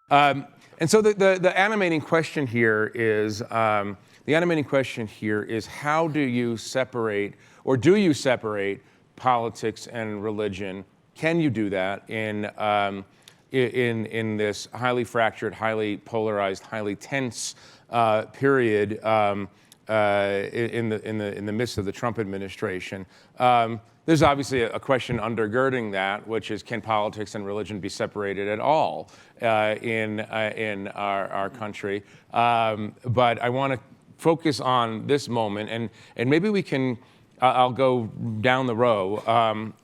And so the animating question here is how do you separate, or do you separate politics and religion? Can you do that in this highly fractured, highly polarized, highly tense period in the midst of the Trump administration? There's obviously a question undergirding that, which is, can politics and religion be separated at all in our country? But I want to focus on this moment, and maybe we can. I'll go down the row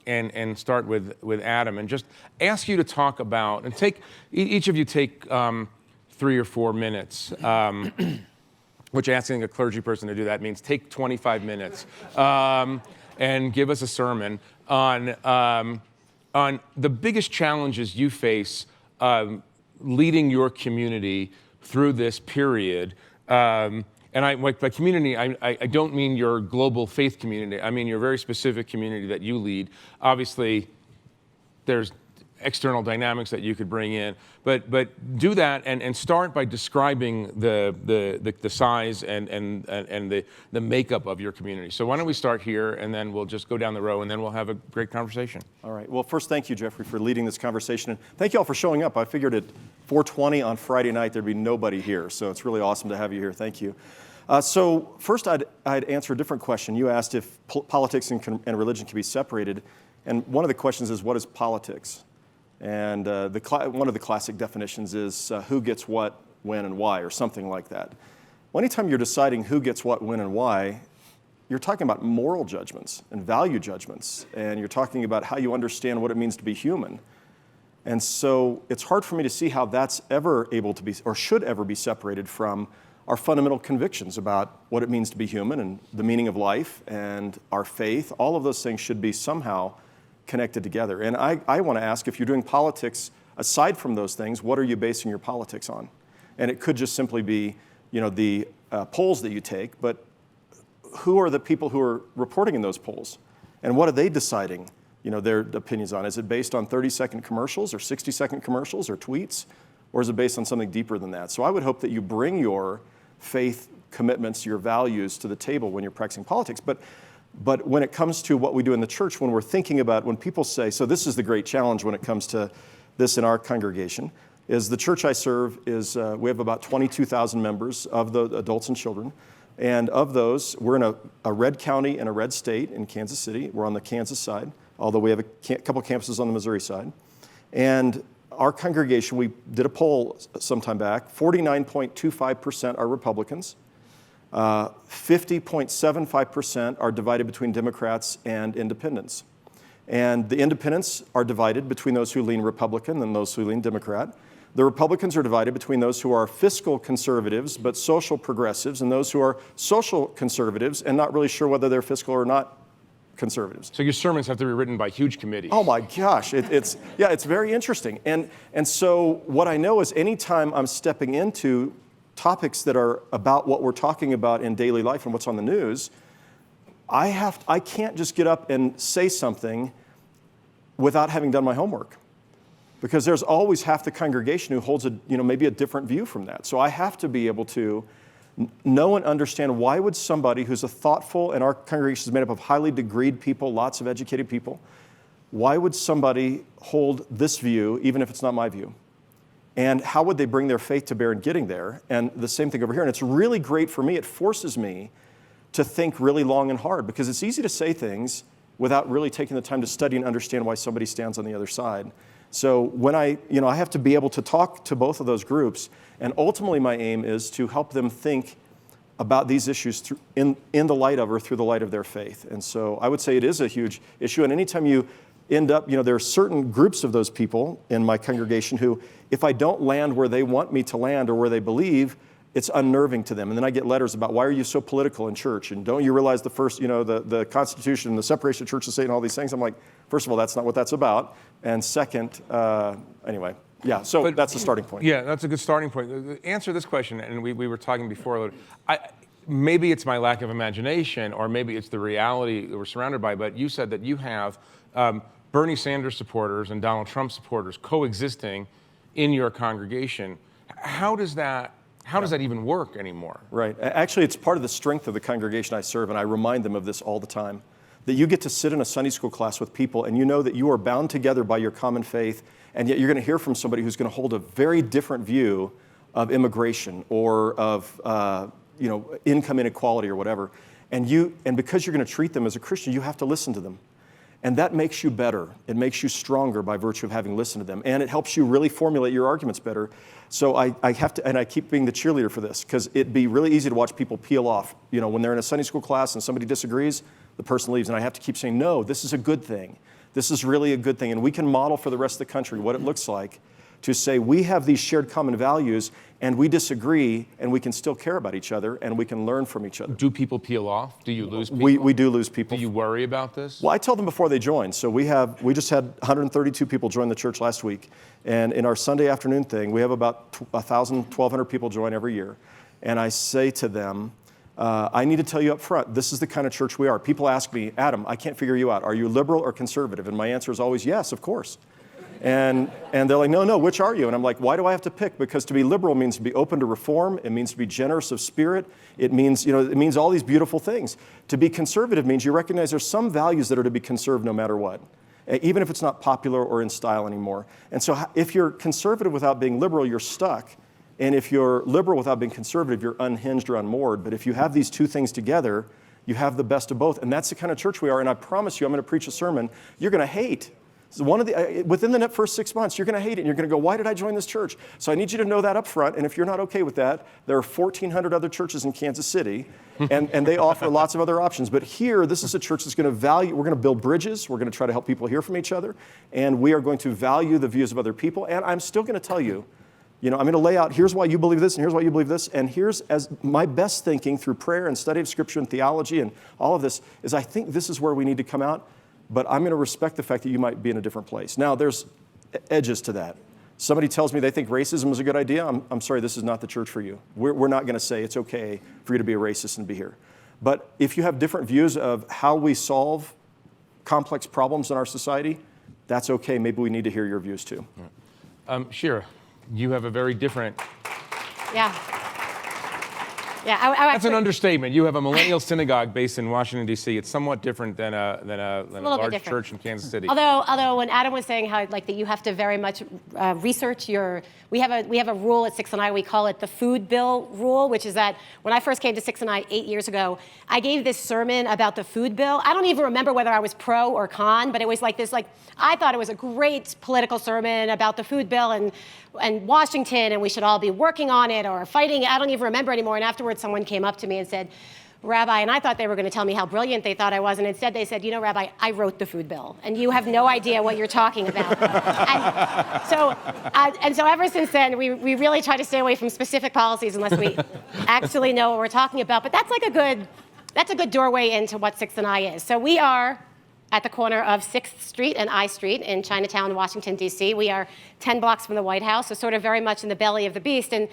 and start with Adam, and just ask you to talk about, and each of you take 3 or 4 minutes, which asking a clergy person to do that means take 25 minutes, and give us a sermon on the biggest challenges you face leading your community through this period. And by community, I don't mean your global faith community. I mean your very specific community that you lead. Obviously, there's external dynamics that you could bring in, but do that and start by describing the size and the makeup of your community. So why don't we start here, and then we'll just go down the row, and then we'll have a great conversation. All right. Well, first, thank you, Jeffrey, for leading this conversation, and thank you all for showing up. I figured at 4:20 on Friday night there'd be nobody here, so it's really awesome to have you here. Thank you. So first, I'd answer a different question. You asked if politics and religion can be separated, and one of the questions is, what is politics? And one of the classic definitions is who gets what, when, and why, or something like that. Well, anytime you're deciding who gets what, when, and why, you're talking about moral judgments and value judgments, and you're talking about how you understand what it means to be human. And so it's hard for me to see how that's ever able to be, or should ever be, separated from our fundamental convictions about what it means to be human and the meaning of life and our faith. All of those things should be somehow connected together. And I want to ask, if you're doing politics aside from those things, what are you basing your politics on? And it could just simply be, the polls that you take, but who are the people who are reporting in those polls? And what are they deciding, their opinions on? Is it based on 30-second commercials or 60-second commercials or tweets? Or is it based on something deeper than that? So I would hope that you bring your faith commitments, your values to the table when you're practicing politics. But when it comes to what we do in the church, when we're thinking about, when people say, so this is the great challenge when it comes to this in our congregation, is the church I serve is, we have about 22,000 members of the adults and children. And of those, we're in a red county and a red state in Kansas City. We're on the Kansas side, although we have a couple campuses on the Missouri side. And our congregation, we did a poll sometime back, 49.25% are Republicans, 50.75% are divided between Democrats and independents. And the independents are divided between those who lean Republican and those who lean Democrat. The Republicans are divided between those who are fiscal conservatives but social progressives, and those who are social conservatives and not really sure whether they're fiscal or not conservatives. So your sermons have to be written by huge committees. Oh my gosh, it's very interesting. And so what I know is anytime I'm stepping into topics that are about what we're talking about in daily life and what's on the news, I can't just get up and say something without having done my homework. Because there's always half the congregation who holds maybe a different view from that. So I have to be able to know and understand, why would somebody who's a thoughtful, and our congregation is made up of highly degreed people, lots of educated people, why would somebody hold this view even if it's not my view? And how would they bring their faith to bear in getting there? And the same thing over here. And it's really great for me. It forces me to think really long and hard, because it's easy to say things without really taking the time to study and understand why somebody stands on the other side. So when I have to be able to talk to both of those groups, and ultimately my aim is to help them think about these issues in the light of, or through the light of, their faith. And so I would say it is a huge issue. And anytime you end up, there are certain groups of those people in my congregation who, if I don't land where they want me to land or where they believe, it's unnerving to them. And then I get letters about, why are you so political in church? And don't you realize the first, the Constitution, the separation of church and state, and all these things? I'm like, first of all, that's not what that's about. And second, anyway. Yeah, so that's the starting point. Yeah, that's a good starting point. Answer this question, and we were talking before, maybe it's my lack of imagination, or maybe it's the reality that we're surrounded by, but you said that you have Bernie Sanders supporters and Donald Trump supporters coexisting in your congregation. How does that even work anymore? Right. Actually, it's part of the strength of the congregation I serve, and I remind them of this all the time, that you get to sit in a Sunday school class with people and you know that you are bound together by your common faith, and yet you're going to hear from somebody who's going to hold a very different view of immigration or of income inequality or whatever. And because you're going to treat them as a Christian, you have to listen to them. And that makes you better. It makes you stronger by virtue of having listened to them. And it helps you really formulate your arguments better. So I have to, and I keep being the cheerleader for this, because it'd be really easy to watch people peel off. When they're in a Sunday school class and somebody disagrees, the person leaves. And I have to keep saying, no, this is a good thing. This is really a good thing. And we can model for the rest of the country what it looks like to say we have these shared common values and we disagree and we can still care about each other and we can learn from each other. Do people peel off? Do you lose people? We do lose people. Do you worry about this? Well, I tell them before they join. So we just had 132 people join the church last week. And in our Sunday afternoon thing, we have about 1,000, 1,200 people join every year. And I say to them, I need to tell you up front, this is the kind of church we are. People ask me, Adam, I can't figure you out. Are you liberal or conservative? And my answer is always, yes, of course. And they're like, no, which are you? And I'm like, why do I have to pick? Because to be liberal means to be open to reform. It means to be generous of spirit. It means all these beautiful things. To be conservative means you recognize there's some values that are to be conserved no matter what, even if it's not popular or in style anymore. And so if you're conservative without being liberal, you're stuck. And if you're liberal without being conservative, you're unhinged or unmoored. But if you have these two things together, you have the best of both. And that's the kind of church we are. And I promise you, I'm going to preach a sermon you're going to hate. So within the first 6 months, you're going to hate it. And you're going to go, why did I join this church? So I need you to know that up front. And if you're not okay with that, there are 1,400 other churches in Kansas City, and they offer lots of other options. But here, this is a church that's going to we're going to build bridges. We're going to try to help people hear from each other. And we are going to value the views of other people. And I'm still going to tell you, I'm going to lay out, here's why you believe this, and here's why you believe this. And here's as my best thinking through prayer and study of Scripture and theology and all of this is I think this is where we need to come out. But I'm going to respect the fact that you might be in a different place. Now, there's edges to that. Somebody tells me they think racism is a good idea. I'm sorry, this is not the church for you. We're not going to say it's okay for you to be a racist and be here. But if you have different views of how we solve complex problems in our society, that's okay. Maybe we need to hear your views too. Shira, you have a very different... Yeah. That's an understatement. You have a millennial synagogue based in Washington, D.C. It's somewhat different than a large church in Kansas City. Although when Adam was saying how that you have to very much research we have a rule at 6 and I. We call it the food bill rule, which is that when I first came to 6 and I 8 years ago, I gave this sermon about the food bill. I don't even remember whether I was pro or con, but it was like this. I thought it was a great political sermon about the food bill and Washington, and we should all be working on it or fighting. I don't even remember anymore. And afterwards, someone came up to me and said, Rabbi, and I thought they were going to tell me how brilliant they thought I was, and instead they said, Rabbi, I wrote the food bill, and you have no idea what you're talking about. and so ever since then, we really try to stay away from specific policies unless we actually know what we're talking about. But that's a good doorway into what 6th and I is. So we are at the corner of 6th Street and I Street in Chinatown, Washington, D.C. We are 10 blocks from the White House, so sort of very much in the belly of the beast. And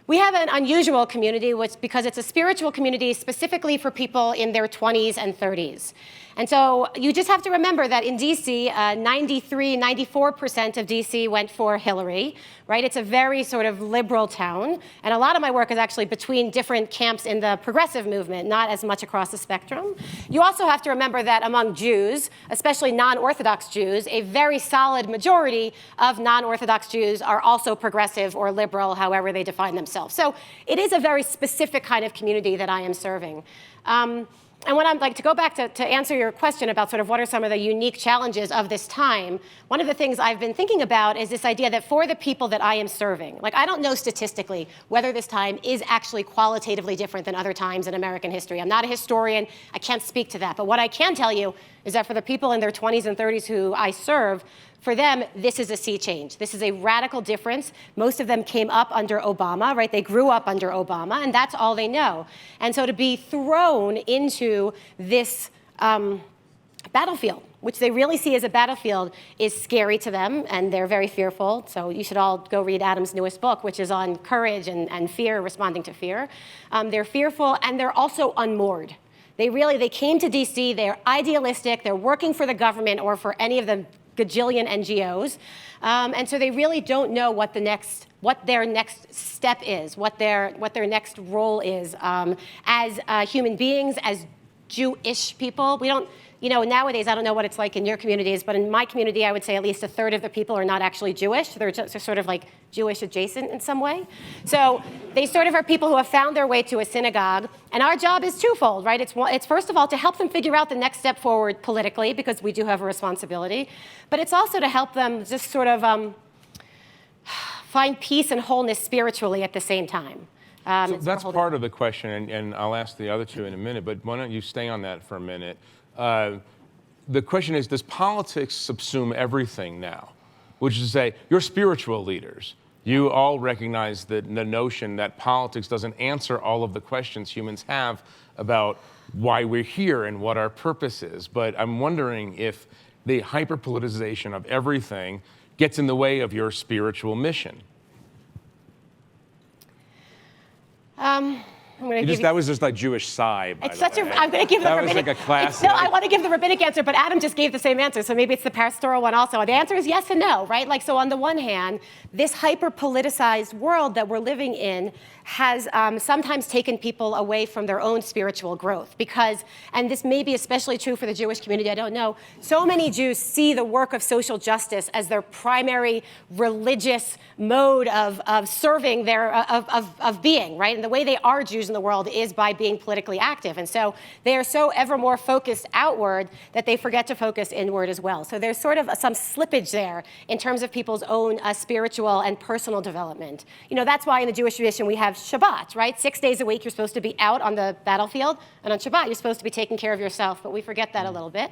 we have an unusual community because it's a spiritual community specifically for people in their 20s and 30s. And so you just have to remember that in D.C., 94% of D.C. went for Hillary, right? It's a very sort of liberal town. And a lot of my work is actually between different camps in the progressive movement, not as much across the spectrum. You also have to remember that among Jews, especially non-Orthodox Jews, a very solid majority of non-Orthodox Jews are also progressive or liberal, however they define themselves. So it is a very specific kind of community that I am serving. And when I'm to go back to answer your question about sort of what are some of the unique challenges of this time, one of the things I've been thinking about is this idea that for the people that I am serving, I don't know statistically whether this time is actually qualitatively different than other times in American history. I'm not a historian. I can't speak to that. But what I can tell you is that for the people in their 20s and 30s who I serve, for them, this is a sea change. This is a radical difference. Most of them came up under Obama, right? They grew up under Obama, and that's all they know. And so to be thrown into this battlefield, which they really see as a battlefield, is scary to them, and they're very fearful. So you should all go read Adam's newest book, which is on courage and fear, responding to fear. They're fearful, and they're also unmoored. They came to D.C., they're idealistic, they're working for the government or for any of the gajillion NGOs. And so they really don't know what their next step is, what their next role is as human beings, as Jewish people. We don't, nowadays, I don't know what it's like in your communities, but in my community, I would say at least a third of the people are not actually Jewish. They're just sort of like Jewish adjacent in some way. So they sort of are people who have found their way to a synagogue. And our job is twofold, right? It's first of all to help them figure out the next step forward politically, because we do have a responsibility. But it's also to help them just sort of find peace and wholeness spiritually at the same time. So that's part of the question, and I'll ask the other two in a minute, but why don't you stay on that for a minute? The question is, does politics subsume everything now? Which is to say, you're spiritual leaders. You all recognize the notion that politics doesn't answer all of the questions humans have about why we're here and what our purpose is. But I'm wondering if the hyper-politicization of everything gets in the way of your spiritual mission. That was just like Jewish sigh, by the way. I'm going to give the rabbinic. That was like a classic. No, I want to give the rabbinic answer, but Adam just gave the same answer, so maybe it's the pastoral one also. The answer is yes and no, right? Like, so on the one hand, this hyper-politicized world that we're living in has sometimes taken people away from their own spiritual growth because, and this may be especially true for the Jewish community, I don't know, so many Jews see the work of social justice as their primary religious mode of serving of being, right? And the way they are Jews in the world is by being politically active. And so they are so ever more focused outward that they forget to focus inward as well. So there's sort of some slippage there in terms of people's own spiritual and personal development. That's why in the Jewish tradition we have Shabbat, right? 6 days a week you're supposed to be out on the battlefield, and on Shabbat you're supposed to be taking care of yourself, but we forget that a little bit.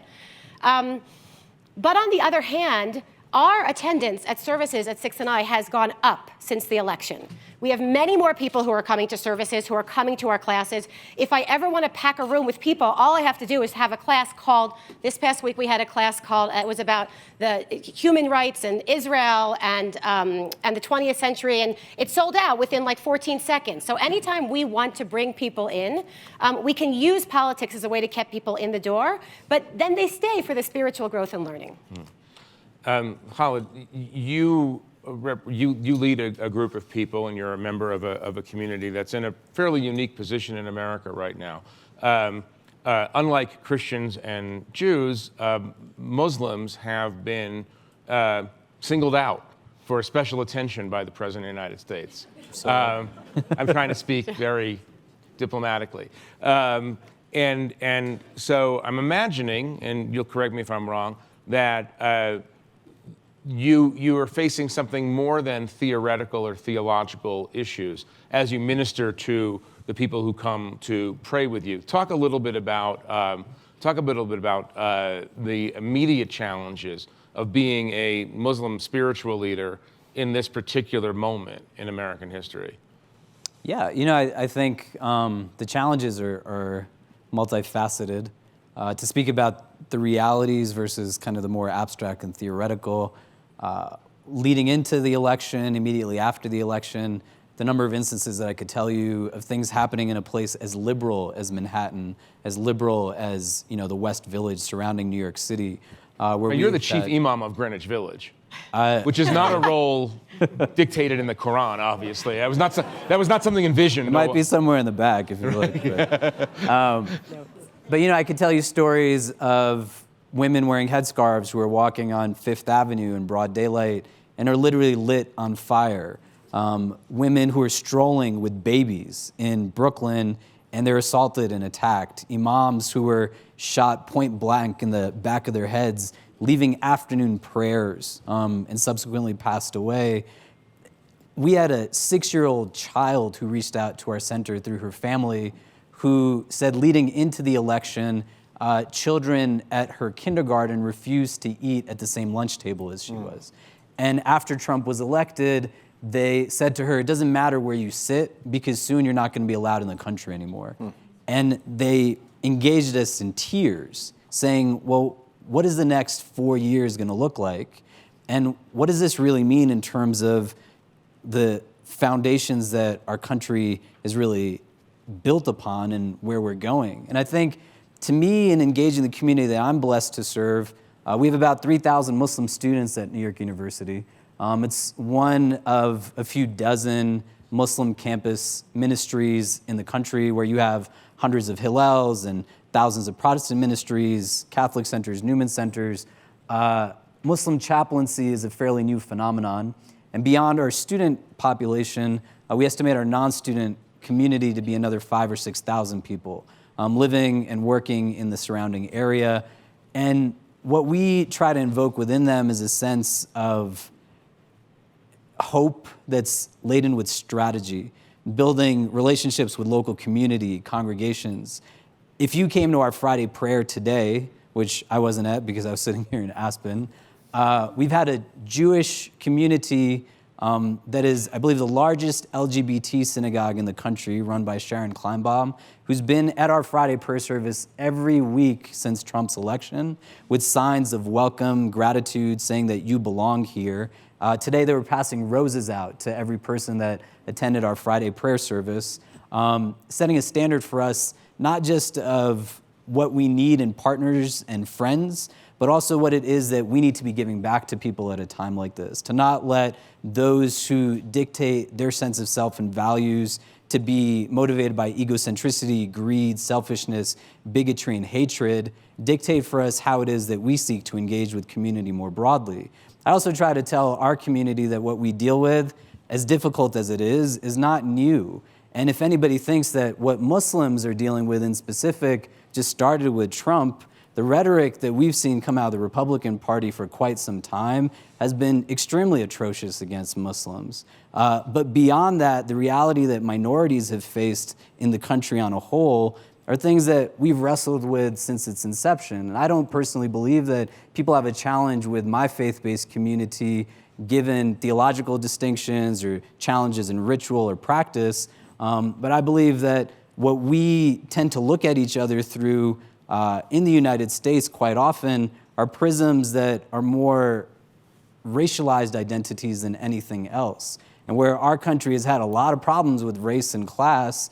But on the other hand, our attendance at services at 6 and I has gone up since the election. We have many more people who are coming to services, who are coming to our classes. If I ever want to pack a room with people, all I have to do is have a class called, this past week we had a class called, it was about the human rights and Israel and the 20th century, and it sold out within like 14 seconds. So anytime we want to bring people in, we can use politics as a way to get people in the door, but then they stay for the spiritual growth and learning. Khalid, you lead a group of people, and you're a member of a community that's in a fairly unique position in America right now. Unlike Christians and Jews, Muslims have been singled out for special attention by the President of the United States. I'm trying to speak very diplomatically. And so I'm imagining, and you'll correct me if I'm wrong, that you are facing something more than theoretical or theological issues as you minister to the people who come to pray with you. Talk a little bit about the immediate challenges of being a Muslim spiritual leader in this particular moment in American history. Yeah, I think the challenges are multifaceted. To speak about the realities versus kind of the more abstract and theoretical, leading into the election, immediately after the election, the number of instances that I could tell you of things happening in a place as liberal as Manhattan, as liberal as the West Village surrounding New York City. Where you're the chief imam of Greenwich Village, which is not a role dictated in the Quran, obviously. That was not something envisioned. It might be somewhere in the back if you look. But I could tell you stories of women wearing headscarves who are walking on Fifth Avenue in broad daylight and are literally lit on fire. Women who are strolling with babies in Brooklyn and they're assaulted and attacked. Imams who were shot point blank in the back of their heads, leaving afternoon prayers and subsequently passed away. We had a 6-year-old child who reached out to our center through her family who said leading into the election, children at her kindergarten refused to eat at the same lunch table as she was. And after Trump was elected, they said to her, it doesn't matter where you sit because soon you're not going to be allowed in the country anymore. And they engaged us in tears saying, well, what is the next 4 years going to look like? And what does this really mean in terms of the foundations that our country is really built upon and where we're going? And I think, to me, in engaging the community that I'm blessed to serve, We have about 3,000 Muslim students at New York University. It's one of a few dozen Muslim campus ministries in the country where you have hundreds of Hillels and thousands of Protestant ministries, Catholic centers, Newman centers. Muslim chaplaincy is a fairly new phenomenon. And beyond our student population, we estimate our non-student community to be another 5,000 or 6,000 people living and working in the surrounding area. And what we try to invoke within them is a sense of hope that's laden with strategy, building relationships with local community, congregations. If you came to our Friday prayer today, which I wasn't at because I was sitting here in Aspen, we've had a Jewish community that is, I believe, the largest LGBT synagogue in the country, run by Sharon Kleinbaum, who's been at our Friday prayer service every week since Trump's election with signs of welcome, gratitude, saying that you belong here. Today they were passing roses out to every person that attended our Friday prayer service, setting a standard for us, not just of what we need in partners and friends, but also what it is that we need to be giving back to people at a time like this, to not let those who dictate their sense of self and values to be motivated by egocentricity, greed, selfishness, bigotry, and hatred, dictate for us how it is that we seek to engage with community more broadly. I also try to tell our community that what we deal with, as difficult as it is not new. And if anybody thinks that what Muslims are dealing with in specific just started with Trump, the rhetoric that we've seen come out of the Republican Party for quite some time has been extremely atrocious against Muslims. But beyond that, the reality that minorities have faced in the country on a whole are things that we've wrestled with since its inception. And I don't personally believe that people have a challenge with my faith-based community given theological distinctions or challenges in ritual or practice. But I believe that what we tend to look at each other through in the United States quite often are prisms that are more racialized identities than anything else. And where our country has had a lot of problems with race and class,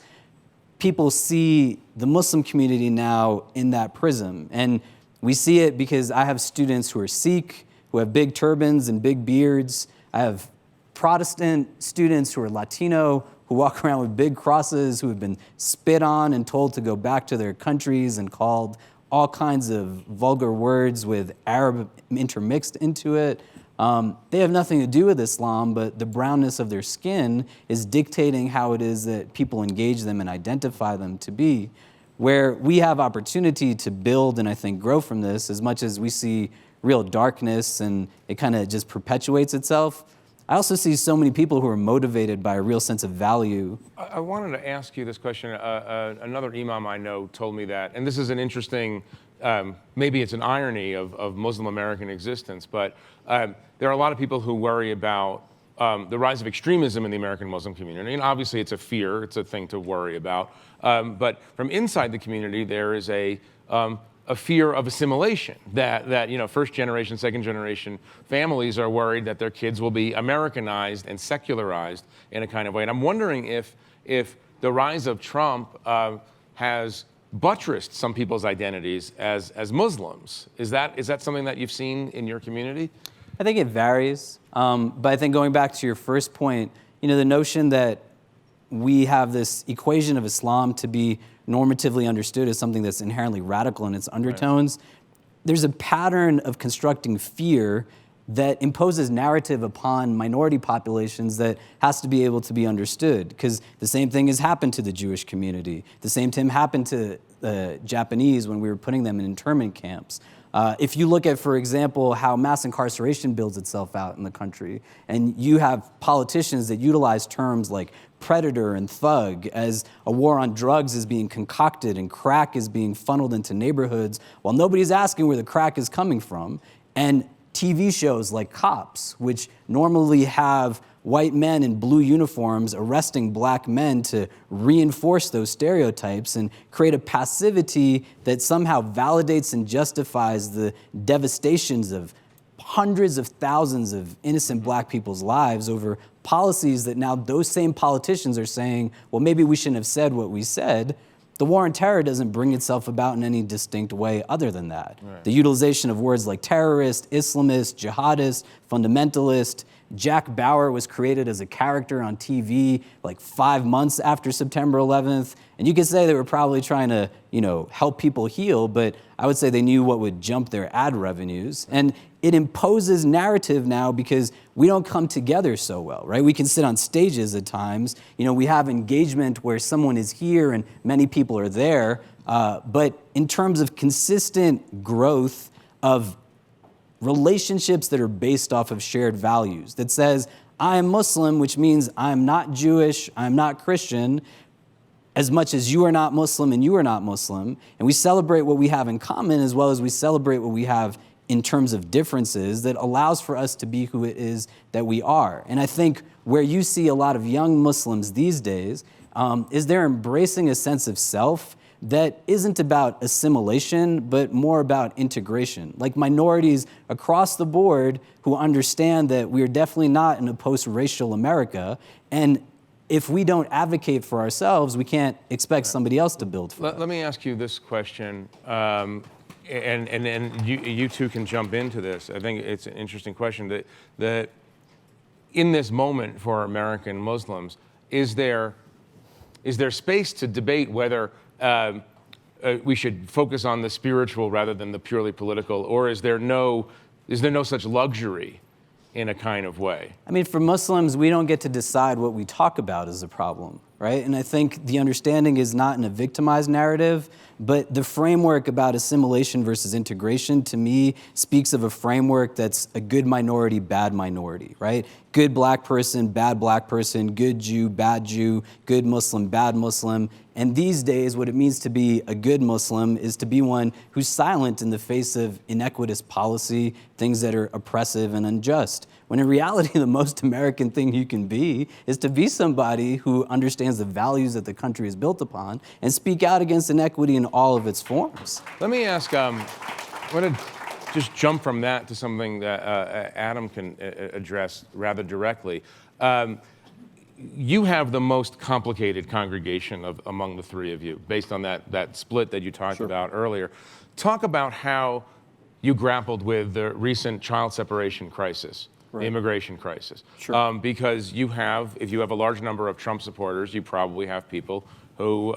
people see the Muslim community now in that prism. And we see it because I have students who are Sikh, who have big turbans and big beards. I have Protestant students who are Latino, who walk around with big crosses, who have been spit on and told to go back to their countries and called all kinds of vulgar words with Arab intermixed into it. They have nothing to do with Islam, but the brownness of their skin is dictating how it is that people engage them and identify them to be. Where we have opportunity to build and I think grow from this, as much as we see real darkness and it kind of just perpetuates itself, I also see so many people who are motivated by a real sense of value. I wanted to ask you this question. Another imam I know told me that, and this is an interesting, maybe it's an irony of Muslim American existence, but there are a lot of people who worry about the rise of extremism in the American Muslim community. And obviously it's a fear, it's a thing to worry about. But from inside the community, there is a fear of assimilation, that first generation, second generation families are worried that their kids will be Americanized and secularized in a kind of way. And I'm wondering if the rise of Trump has buttressed some people's identities as Muslims. Is that something that you've seen in your community? I think it varies. But I think going back to your first point, the notion that we have this equation of Islam to be normatively understood as something that's inherently radical in its undertones, right. There's a pattern of constructing fear that imposes narrative upon minority populations that has to be able to be understood. Because the same thing has happened to the Jewish community. The same thing happened to the Japanese when we were putting them in internment camps. If you look at, for example, how mass incarceration builds itself out in the country, and you have politicians that utilize terms like predator and thug as a war on drugs is being concocted and crack is being funneled into neighborhoods while nobody's asking where the crack is coming from, and TV shows like Cops, which normally have white men in blue uniforms arresting black men to reinforce those stereotypes and create a passivity that somehow validates and justifies the devastations of hundreds of thousands of innocent black people's lives over policies that now those same politicians are saying, well, maybe we shouldn't have said what we said. The war on terror doesn't bring itself about in any distinct way other than that. Right. The utilization of words like terrorist, Islamist, jihadist, fundamentalist. Jack Bauer was created as a character on TV like 5 months after September 11th. And you could say they were probably trying to, help people heal, but I would say they knew what would jump their ad revenues. And it imposes narrative now because we don't come together so well, right? We can sit on stages at times. We have engagement where someone is here and many people are there. But in terms of consistent growth of relationships that are based off of shared values, that says, I am Muslim, which means I'm not Jewish, I'm not Christian, as much as you are not Muslim and you are not Muslim. And we celebrate what we have in common as well as we celebrate what we have in terms of differences that allows for us to be who it is that we are. And I think where you see a lot of young Muslims these days is they're embracing a sense of self that isn't about assimilation, but more about integration. Like minorities across the board who understand that we are definitely not in a post-racial America, and if we don't advocate for ourselves, we can't expect somebody else to build for us. Let me ask you this question, and you two can jump into this. I think it's an interesting question that in this moment for American Muslims, is there space to debate whether we should focus on the spiritual rather than the purely political, or is there no such luxury in a kind of way? I mean, for Muslims, we don't get to decide what we talk about as a problem, right? And I think the understanding is not in a victimized narrative, but the framework about assimilation versus integration, to me, speaks of a framework that's a good minority, bad minority, right? Good black person, bad black person, good Jew, bad Jew, good Muslim, bad Muslim. And these days, what it means to be a good Muslim is to be one who's silent in the face of inequitous policy, things that are oppressive and unjust. When in reality, the most American thing you can be is to be somebody who understands the values that the country is built upon and speak out against inequity in all of its forms. Let me ask, I want to just jump from that to something that Adam can address rather directly. You have the most complicated congregation among the three of you, based on that split that you talked about earlier. Talk about how you grappled with the recent child separation crisis. Right. The immigration crisis. Sure. Because if you have a large number of Trump supporters, you probably have people who,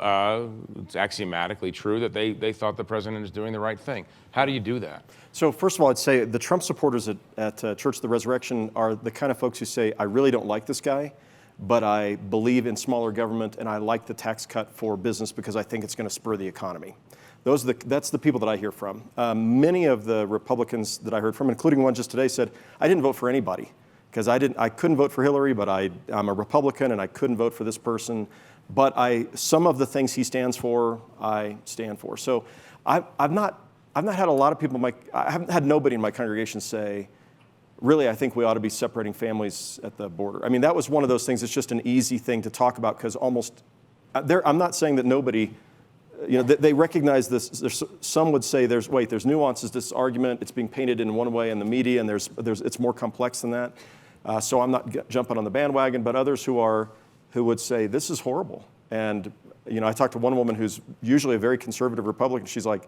it's axiomatically true that they thought the president is doing the right thing. How do you do that? So first of all, I'd say the Trump supporters at Church of the Resurrection are the kind of folks who say, I really don't like this guy, but I believe in smaller government and I like the tax cut for business because I think it's going to spur the economy. That's the people that I hear from. Many of the Republicans that I heard from, including one just today, said, I didn't vote for anybody because I couldn't vote for Hillary, but I'm a Republican and I couldn't vote for this person. But some of the things he stands for, I stand for. So I've not had a lot of people, I haven't had nobody in my congregation say, really, I think we ought to be separating families at the border. I mean, that was one of those things. It's just an easy thing to talk about because I'm not saying that nobody, they recognize this. Some would say there's nuances to this argument. It's being painted in one way in the media, and it's more complex than that. So I'm not jumping on the bandwagon, but others who would say this is horrible. And I talked to one woman who's usually a very conservative Republican. She's like,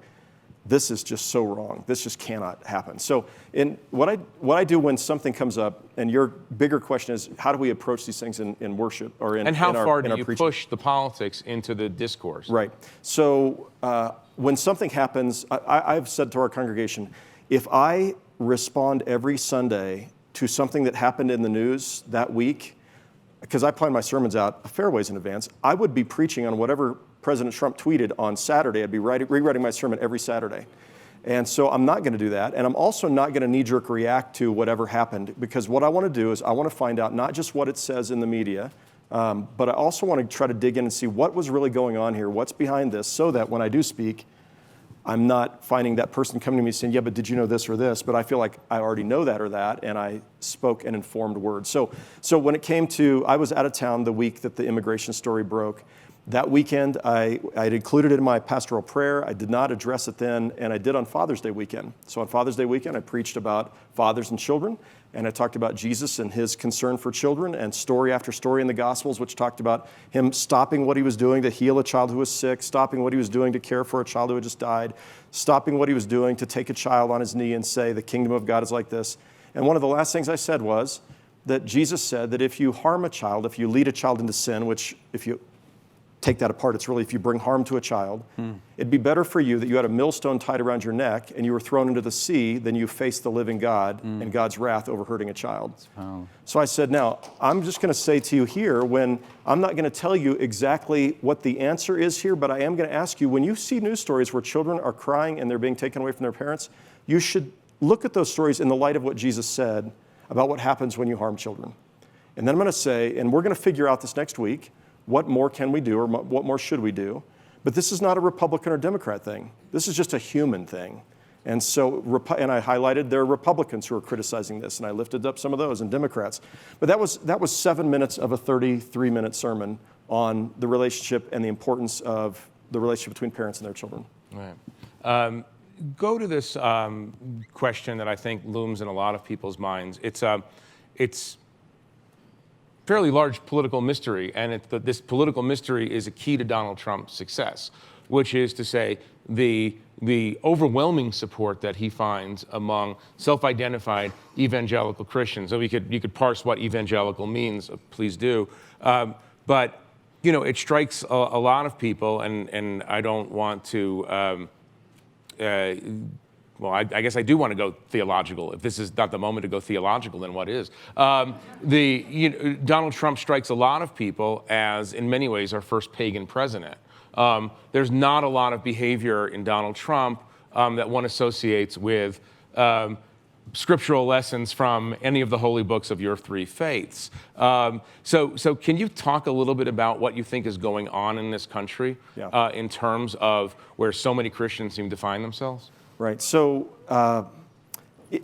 this is just so wrong. This just cannot happen. So what I do when something comes up, and your bigger question is, how do we approach these things in worship or in And how far do you preaching? push the politics into the discourse? Right. So when something happens, I've said to our congregation, if I respond every Sunday to something that happened in the news that week, because I plan my sermons out a fair ways in advance, I would be preaching on whatever President Trump tweeted on Saturday. I'd be rewriting my sermon every Saturday. And so I'm not going to do that. And I'm also not going to knee-jerk react to whatever happened, because what I want to do is I want to find out not just what it says in the media, but I also want to try to dig in and see what was really going on here, what's behind this, so that when I do speak, I'm not finding that person coming to me saying, yeah, but did you know this or this? But I feel like I already know that or that, and I spoke an informed word. So when it came to, I was out of town the week that the immigration story broke, That weekend, I had included it in my pastoral prayer. I did not address it then, and I did on Father's Day weekend. So on Father's Day weekend, I preached about fathers and children, and I talked about Jesus and his concern for children, and story after story in the Gospels, which talked about him stopping what he was doing to heal a child who was sick, stopping what he was doing to care for a child who had just died, stopping what he was doing to take a child on his knee and say, the kingdom of God is like this. And one of the last things I said was that Jesus said that if you harm a child, if you lead a child into sin, which if you take that apart, it's really if you bring harm to a child, it'd be better for you that you had a millstone tied around your neck and you were thrown into the sea than you faced the living God and God's wrath over hurting a child. Wow. So I said, now, I'm just going to say to you here, when I'm not going to tell you exactly what the answer is here, but I am going to ask you, when you see news stories where children are crying and they're being taken away from their parents, you should look at those stories in the light of what Jesus said about what happens when you harm children. And then I'm going to say, and we're going to figure out this next week, what more can we do or what more should we do? But this is not a Republican or Democrat thing. This is just a human thing. And so, and I highlighted there are Republicans who are criticizing this, and I lifted up some of those, and Democrats. But that was 7 minutes of a 33-minute sermon on the relationship and the importance of the relationship between parents and their children. Right. Go to this question that I think looms in a lot of people's minds. It's fairly large political mystery, and this political mystery is a key to Donald Trump's success, which is to say the overwhelming support that he finds among self-identified evangelical Christians. So you could parse what evangelical means, please do. But it strikes a lot of people, and I don't want to. Well, I guess I do want to go theological. If this is not the moment to go theological, then what is? Donald Trump strikes a lot of people as, in many ways, our first pagan president. There's not a lot of behavior in Donald Trump that one associates with scriptural lessons from any of the holy books of your three faiths. So can you talk a little bit about what you think is going on in this country in terms of where so many Christians seem to find themselves? Right. So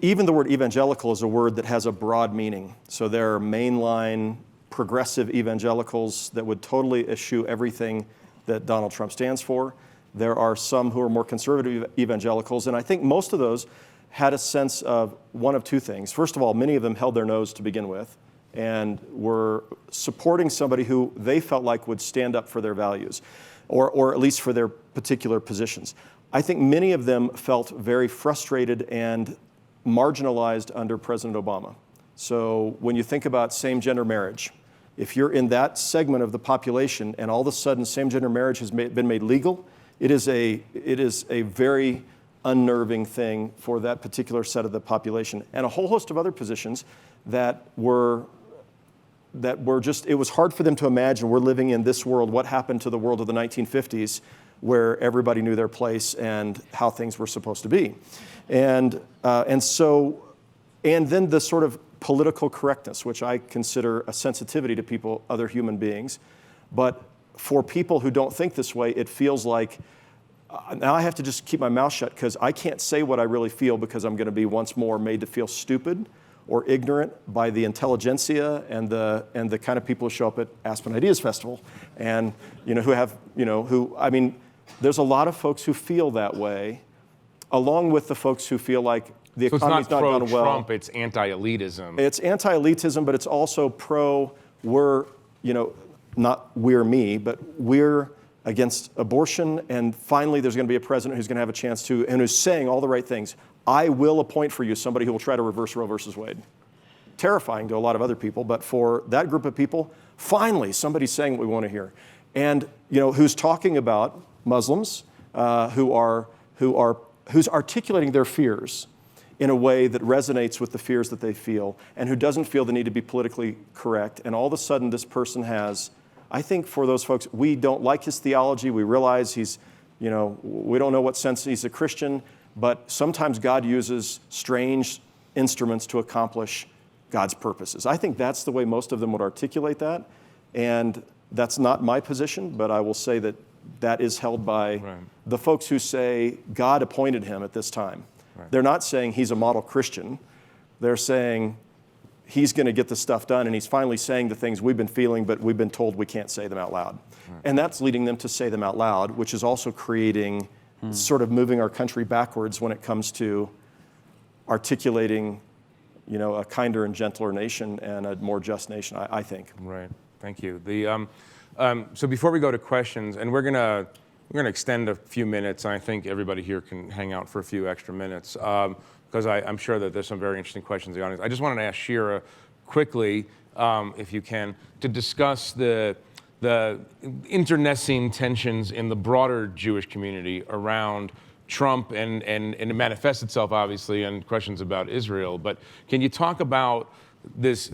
even the word evangelical is a word that has a broad meaning. So there are mainline progressive evangelicals that would totally eschew everything that Donald Trump stands for. There are some who are more conservative evangelicals, and I think most of those had a sense of one of two things. First of all, many of them held their nose to begin with and were supporting somebody who they felt like would stand up for their values, or at least for their particular positions. I think many of them felt very frustrated and marginalized under President Obama. So when you think about same-gender marriage, if you're in that segment of the population and all of a sudden same-gender marriage has been made legal, it is a very unnerving thing for that particular set of the population. And a whole host of other positions that were just, it was hard for them to imagine we're living in this world, what happened to the world of the 1950s, where everybody knew their place and how things were supposed to be. And then the sort of political correctness, which I consider a sensitivity to people, other human beings. But for people who don't think this way, it feels like, now I have to just keep my mouth shut because I can't say what I really feel because I'm going to be once more made to feel stupid or ignorant by the intelligentsia and the kind of people who show up at Aspen Ideas Festival and there's a lot of folks who feel that way, along with the folks who feel like the economy's not done well. It's not pro-Trump, it's anti-elitism. It's anti-elitism, but it's also not we're me, but we're against abortion, and finally there's going to be a president who's going to have a chance to, and who's saying all the right things. I will appoint for you somebody who will try to reverse Roe versus Wade. Terrifying to a lot of other people, but for that group of people, finally somebody's saying what we want to hear. And who's talking about Muslims, who's articulating their fears in a way that resonates with the fears that they feel, and who doesn't feel the need to be politically correct. And all of a sudden this person has, I think for those folks, we don't like his theology. We realize we don't know what sense he's a Christian, but sometimes God uses strange instruments to accomplish God's purposes. I think that's the way most of them would articulate that. And that's not my position, but I will say that is held by the folks who say God appointed him at this time. Right. They're not saying he's a model Christian. They're saying he's going to get the stuff done, and he's finally saying the things we've been feeling, but we've been told we can't say them out loud. Right. And that's leading them to say them out loud, which is also creating sort of moving our country backwards when it comes to articulating, a kinder and gentler nation and a more just nation, I think. Right. Thank you. So before we go to questions, and we're gonna extend a few minutes, and I think everybody here can hang out for a few extra minutes, because I'm sure that there's some very interesting questions in the audience. I just wanted to ask Shira quickly, if you can, to discuss the internecine tensions in the broader Jewish community around Trump, and it manifests itself, obviously, in questions about Israel. But can you talk about this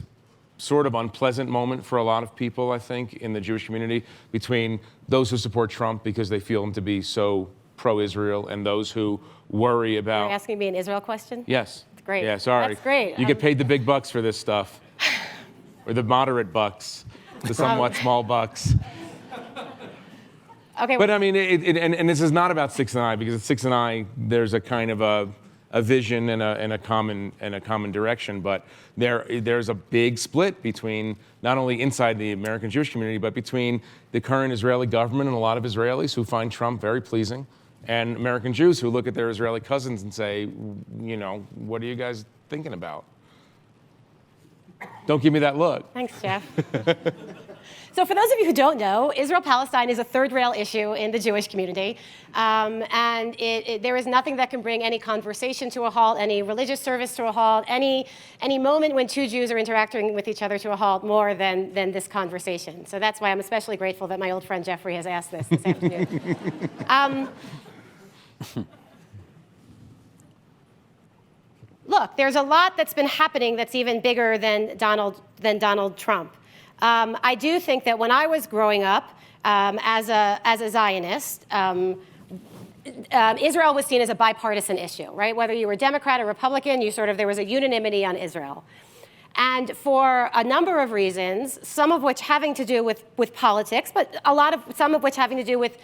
sort of unpleasant moment for a lot of people, I think, in the Jewish community, between those who support Trump because they feel him to be so pro-Israel and those who worry about... You're asking me an Israel question? Yes. That's great. Yeah, sorry. That's great. You get paid the big bucks for this stuff, or the moderate bucks, the somewhat small bucks. Okay. But I mean, and this is not about 6 and I, because at 6 and I, there's a kind of a vision and a common direction. But there's a big split between not only inside the American Jewish community, but between the current Israeli government and a lot of Israelis who find Trump very pleasing, and American Jews who look at their Israeli cousins and say, what are you guys thinking about? Don't give me that look. Thanks, Jeff. So for those of you who don't know, Israel-Palestine is a third-rail issue in the Jewish community. And there is nothing that can bring any conversation to a halt, any religious service to a halt, any moment when two Jews are interacting with each other to a halt more than this conversation. So that's why I'm especially grateful that my old friend Jeffrey has asked this afternoon. Look, there's a lot that's been happening that's even bigger than Donald Trump. I do think that when I was growing up as a Zionist, Israel was seen as a bipartisan issue, right? Whether you were Democrat or Republican, there was a unanimity on Israel. And for a number of reasons, some of which having to do with politics, but some of which having to do with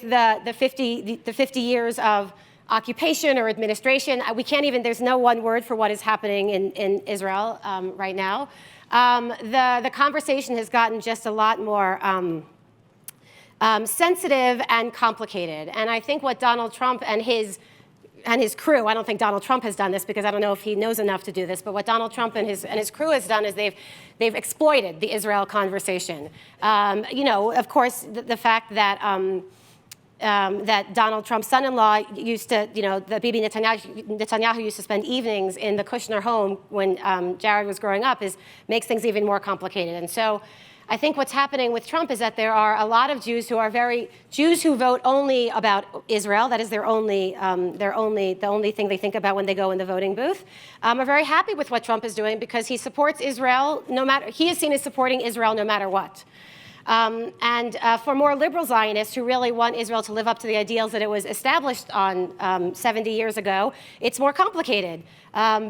the 50 years of occupation or administration. There's no one word for what is happening in Israel right now. The conversation has gotten just a lot more sensitive and complicated. And I think what Donald Trump and his crew, I don't think Donald Trump has done this because I don't know if he knows enough to do this, but what Donald Trump and his crew has done is they've exploited the Israel conversation. Of course, the fact that Donald Trump's son-in-law used to, that Bibi Netanyahu used to spend evenings in the Kushner home when Jared was growing up makes things even more complicated. And so I think what's happening with Trump is that there are a lot of Jews who are Jews who vote only about Israel. That is the only thing they think about when they go in the voting booth. Are very happy with what Trump is doing because he supports Israel he is seen as supporting Israel no matter what. For more liberal Zionists who really want Israel to live up to the ideals that it was established on 70 years ago, it's more complicated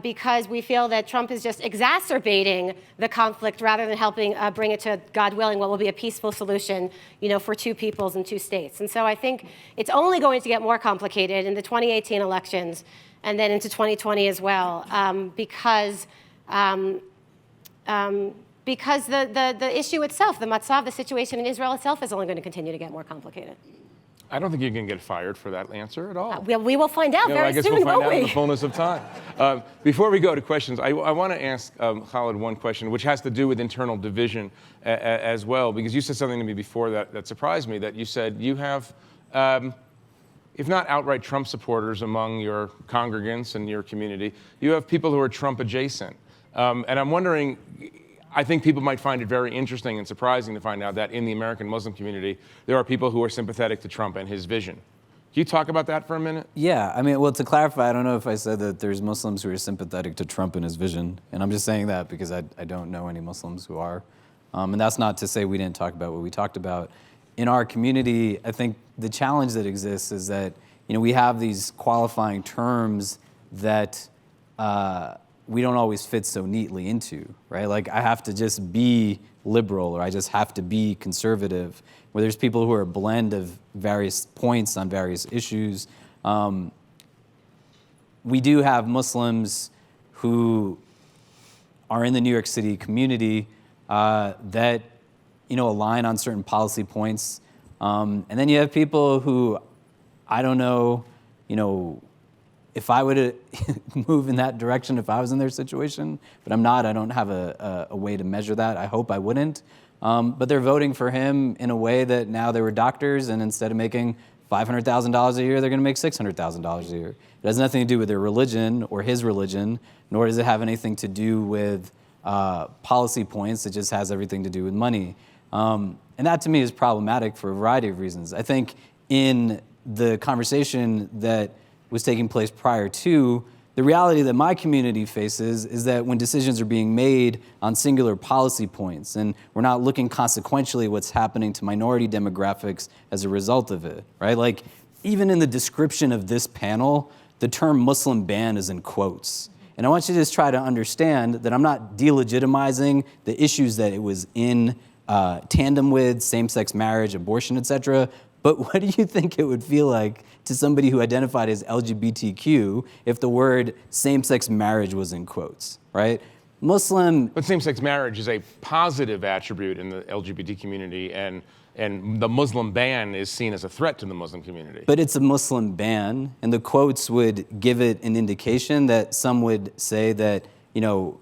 because we feel that Trump is just exacerbating the conflict rather than helping bring it to, God willing, what will be a peaceful solution, for two peoples and two states. And so I think it's only going to get more complicated in the 2018 elections and then into 2020 as well because the issue itself, the matzav, the situation in Israel itself is only going to continue to get more complicated. I don't think you can get fired for that answer at all. We will find out very soon, I guess we'll find out won't we? in the fullness of time. Before we go to questions, I want to ask Khalid one question, which has to do with internal division as well, because you said something to me before that surprised me, that you said you have, if not outright Trump supporters among your congregants and your community, you have people who are Trump adjacent. And I'm wondering, I think people might find it very interesting and surprising to find out that in the American Muslim community, there are people who are sympathetic to Trump and his vision. Can you talk about that for a minute? Yeah, I mean, well, to clarify, I don't know if I said that there's Muslims who are sympathetic to Trump and his vision, and I'm just saying that because I don't know any Muslims who are. And that's not to say we didn't talk about what we talked about. In our community, I think the challenge that exists is that, we have these qualifying terms that we don't always fit so neatly into, right? Like I have to just be liberal or I just have to be conservative, where there's people who are a blend of various points on various issues. We do have Muslims who are in the New York City community that align on certain policy points. And then you have people who, I don't know, if I were to move in that direction, if I was in their situation, but I'm not. I don't have a way to measure that. I hope I wouldn't. But they're voting for him in a way that now they were doctors, and instead of making $500,000 a year, they're going to make $600,000 a year. It has nothing to do with their religion or his religion, nor does it have anything to do with policy points. It just has everything to do with money. And that, to me, is problematic for a variety of reasons. I think in the conversation that was taking place prior to, the reality that my community faces is that when decisions are being made on singular policy points, and we're not looking consequentially what's happening to minority demographics as a result of it, right? Like, even in the description of this panel, the term Muslim ban is in quotes. And I want you to just try to understand that I'm not delegitimizing the issues that it was in tandem with, same-sex marriage, abortion, etc. But what do you think it would feel like to somebody who identified as LGBTQ if the word same-sex marriage was in quotes, right? But same-sex marriage is a positive attribute in the LGBT community, and the Muslim ban is seen as a threat to the Muslim community. But it's a Muslim ban, and the quotes would give it an indication that some would say that,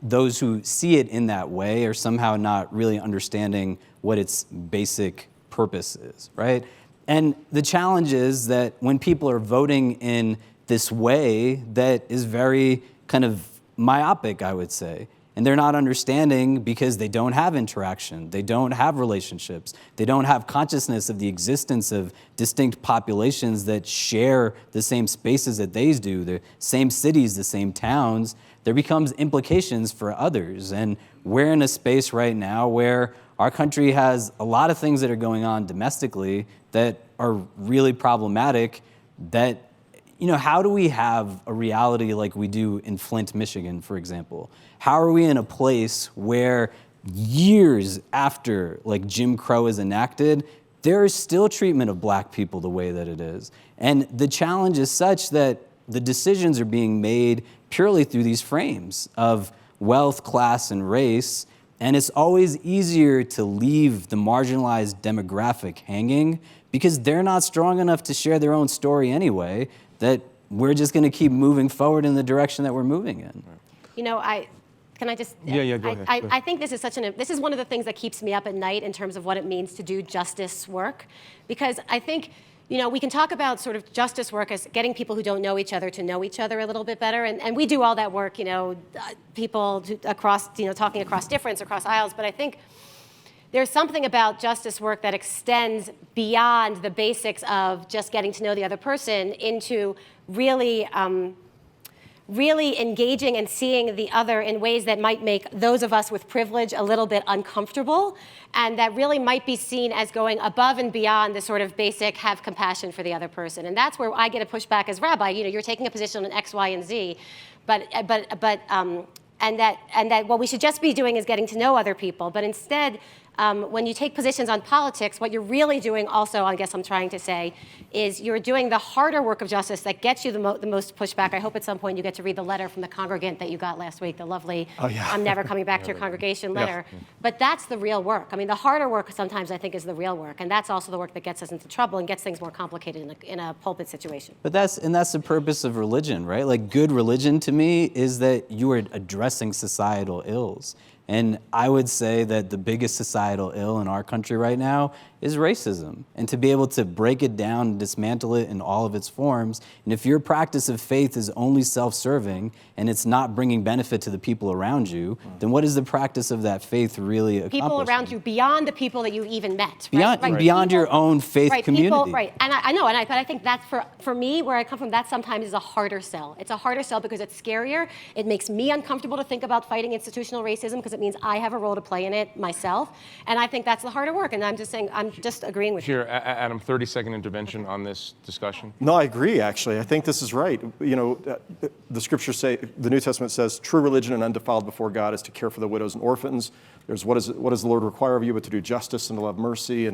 those who see it in that way are somehow not really understanding what its basic purpose is, right? And the challenge is that when people are voting in this way that is very kind of myopic, I would say, and they're not understanding because they don't have interaction, they don't have relationships, they don't have consciousness of the existence of distinct populations that share the same spaces that they do, the same cities, the same towns, there becomes implications for others. And we're in a space right now where our country has a lot of things that are going on domestically that are really problematic. That, how do we have a reality like we do in Flint, Michigan, for example? How are we in a place where years after Jim Crow is enacted, there is still treatment of black people the way that it is? And the challenge is such that the decisions are being made purely through these frames of wealth, class, and race. And it's always easier to leave the marginalized demographic hanging because they're not strong enough to share their own story anyway, that we're just going to keep moving forward in the direction that we're moving in. Can I just? Yeah, go ahead. I think this is one of the things that keeps me up at night in terms of what it means to do justice work, because I think, we can talk about sort of justice work as getting people who don't know each other to know each other a little bit better, and we do all that work, people across, talking across difference, across aisles, but I think there's something about justice work that extends beyond the basics of just getting to know the other person into really engaging and seeing the other in ways that might make those of us with privilege a little bit uncomfortable, and that really might be seen as going above and beyond the sort of basic have compassion for the other person. And that's where I get a pushback as rabbi. You're taking a position on X, Y, and Z, and that what we should just be doing is getting to know other people. But instead, when you take positions on politics, what you're really doing also, I guess I'm trying to say, is you're doing the harder work of justice that gets you the most pushback. I hope at some point you get to read the letter from the congregant that you got last week, the lovely, I'm never coming back to your congregation letter. Yeah. But that's the real work. I mean, the harder work sometimes I think is the real work. And that's also the work that gets us into trouble and gets things more complicated in a pulpit situation. But that's the purpose of religion, right? Like, good religion to me is that you are addressing societal ills. And I would say that the biggest societal ill in our country right now is racism. And to be able to break it down and dismantle it in all of its forms, and if your practice of faith is only self-serving and it's not bringing benefit to the people around you, then what is the practice of that faith really accomplishing? People around you, beyond the people that you even met. Beyond, right? Beyond people, your own faith community. People, right, and I know, but I think that's for me, where I come from, that sometimes is a harder sell. It's a harder sell because it's scarier. It makes me uncomfortable to think about fighting institutional racism because it means I have a role to play in it myself. And I think that's the harder work. And I'm just saying, I'm just agreeing with you. Here, Adam, 30-second intervention on this discussion. No, I agree, actually. I think this is right. The scriptures say, the New Testament says, true religion and undefiled before God is to care for the widows and orphans. There's what does the Lord require of you, but to do justice and to love mercy.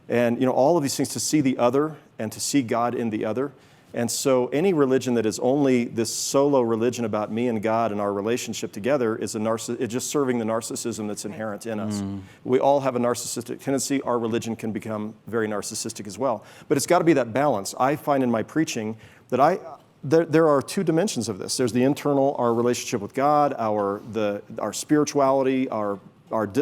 And all of these things, to see the other and to see God in the other. And so any religion that is only this solo religion about me and God and our relationship together is it's just serving the narcissism that's inherent in us. We all have a narcissistic tendency. Our religion can become very narcissistic as well. But it's got to be that balance. I find in my preaching that there are two dimensions of this. There's the internal, our relationship with God, our spirituality, our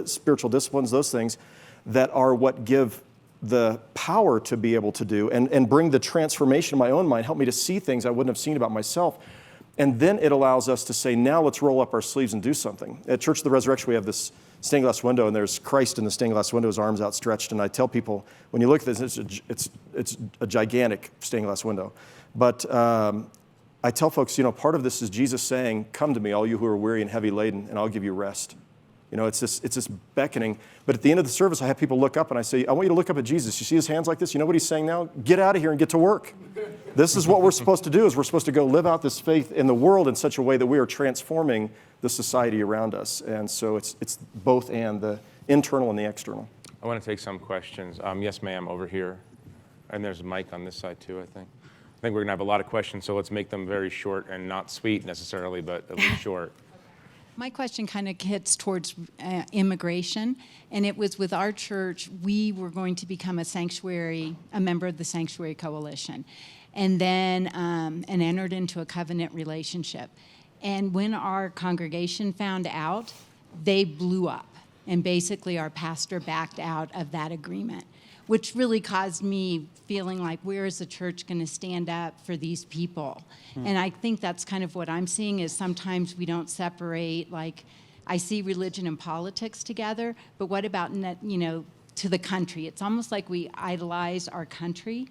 spiritual disciplines, those things that are what give the power to be able to do and bring the transformation in my own mind, help me to see things I wouldn't have seen about myself. And then it allows us to say, now let's roll up our sleeves and do something. At Church of the Resurrection, we have this stained glass window, and there's Christ in the stained glass window, his arms outstretched. And I tell people, when you look at this, it's a gigantic stained glass window. But I tell folks, part of this is Jesus saying, come to me, all you who are weary and heavy laden, and I'll give you rest. It's this beckoning. But at the end of the service, I have people look up and I say, I want you to look up at Jesus. You see his hands like this? You know what he's saying now? Get out of here and get to work. This is what we're supposed to do, is we're supposed to go live out this faith in the world in such a way that we are transforming the society around us. And so it's both and, the internal and the external. I want to take some questions. Yes, ma'am, over here. And there's a mic on this side too, I think. I think we're going to have a lot of questions, so let's make them very short and not sweet necessarily, but at least short. My question kind of hits towards immigration, and it was with our church, we were going to become a member of the Sanctuary Coalition, and then and entered into a covenant relationship. And when our congregation found out, they blew up, and basically our pastor backed out of that agreement, which really caused me feeling like, where is the church going to stand up for these people? And I think that's kind of what I'm seeing, is sometimes we don't separate, like, I see religion and politics together, but what about, to the country? It's almost like we idolize our country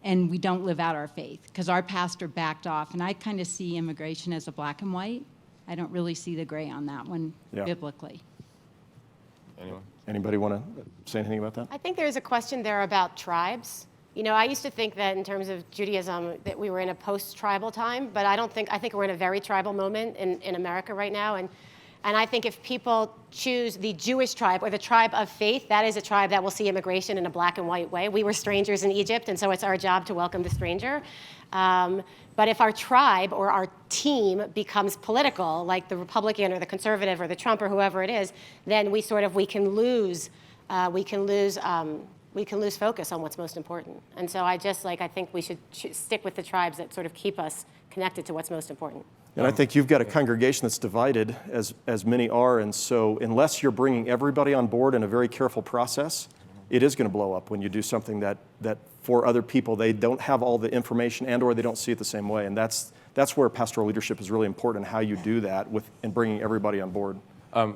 and we don't live out our faith, because our pastor backed off, and I kind of see immigration as a black and white. I don't really see the gray on that one biblically. Anyone? Anybody want to say anything about that? I think there's a question there about tribes. I used to think that in terms of Judaism that we were in a post-tribal time, but I think we're in a very tribal moment in America right now. And I think if people choose the Jewish tribe or the tribe of faith, that is a tribe that will see immigration in a black and white way. We were strangers in Egypt, and so it's our job to welcome the stranger. But if our tribe or our team becomes political, like the Republican or the conservative or the Trump or whoever it is, then we can lose focus on what's most important. And so I think we should stick with the tribes that sort of keep us connected to what's most important. And I think you've got a congregation that's divided, as many are, and so unless you're bringing everybody on board in a very careful process, it is going to blow up when you do something that for other people, they don't have all the information and or they don't see it the same way. And that's where pastoral leadership is really important, how you do that in bringing everybody on board.